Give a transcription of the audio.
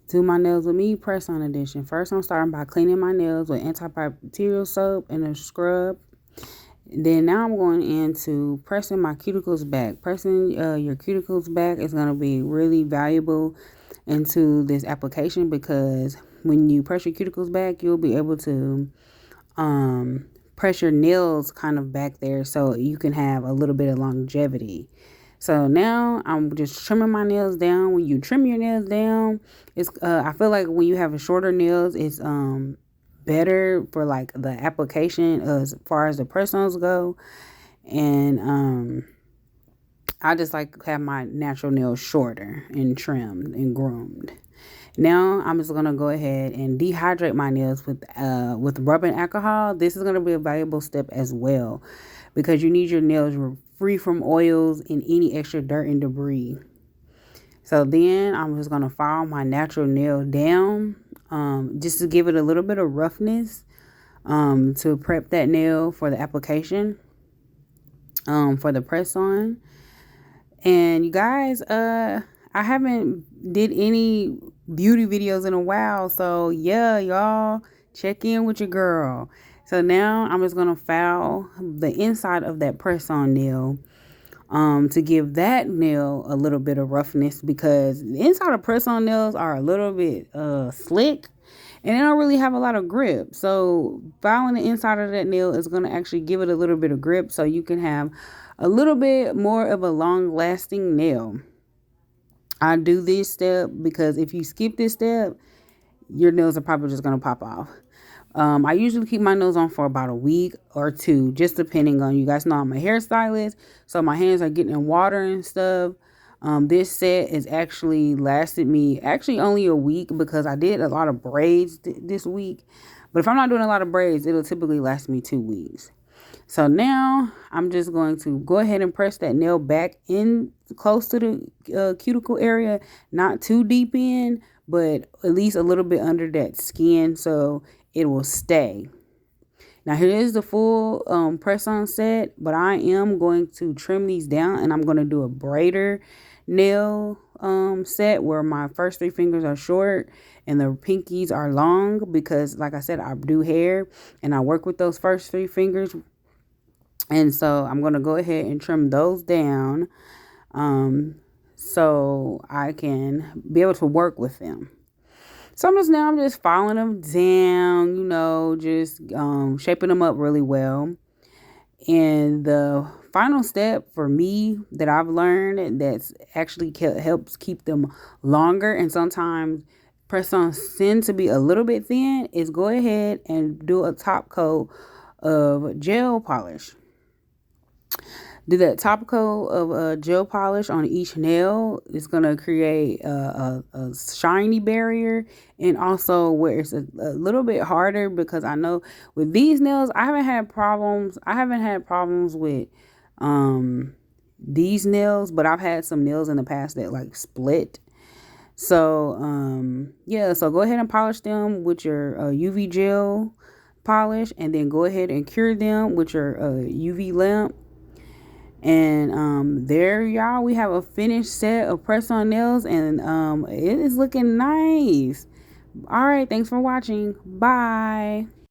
do my nails with me, press on edition. First, I'm starting by cleaning my nails with antibacterial soap and a scrub. Then now I'm going into pressing my cuticles back. Pressing your cuticles back is going to be really valuable into this application, because when you press your cuticles back, you'll be able to press your nails kind of back there so you can have a little bit of longevity. So now I'm just trimming my nails down. When you trim your nails down, it's I feel like when you have a shorter nails, it's better for like the application as far as the press-ons go. And I just like have my natural nails shorter and trimmed and groomed. Now I'm just gonna go ahead and dehydrate my nails with rubbing alcohol. This is gonna be a valuable step as well, because you need your nails free from oils and any extra dirt and debris. So then I'm just gonna file my natural nail down, just to give it a little bit of roughness, to prep that nail for the application, for the press on. And you guys, I haven't did any beauty videos in a while, so yeah, y'all check in with your girl. So now I'm just gonna file the inside of that press on nail, to give that nail a little bit of roughness, because the inside of press on nails are a little bit slick and they don't really have a lot of grip. So filing the inside of that nail is going to actually give it a little bit of grip, so you can have a little bit more of a long lasting nail. I do this step because if you skip this step, your nails are probably just going to pop off. I usually keep my nails on for about a week or two, just depending on, you guys know I'm a hairstylist, so my hands are getting in water and stuff. This set has actually lasted me only a week, because I did a lot of braids this week. But if I'm not doing a lot of braids, it'll typically last me 2 weeks. So now I'm just going to go ahead and press that nail back in close to the cuticle area, not too deep in, but at least a little bit under that skin, so it will stay. Now here is the full press on set, but I am going to trim these down, and I'm going to do a braider nail set where my first 3 fingers are short and the pinkies are long, because like I said, I do hair and I work with those first 3 fingers. And so I'm going to go ahead and trim those down, so I can be able to work with them. So I'm just filing them down, just shaping them up really well. And the final step for me that I've learned that's actually helps keep them longer, and sometimes press-ons tend to be a little bit thin, is go ahead and do a top coat of gel polish. Do that top coat of gel polish on each nail. It's going to create a shiny barrier, and also where it's a little bit harder, because I know with these nails, I haven't had problems with these nails, but I've had some nails in the past that like split. So yeah, so go ahead and polish them with your UV gel polish, and then go ahead and cure them with your UV lamp. And there, y'all, we have a finished set of press-on nails, and it is looking nice. All right, thanks for watching. Bye.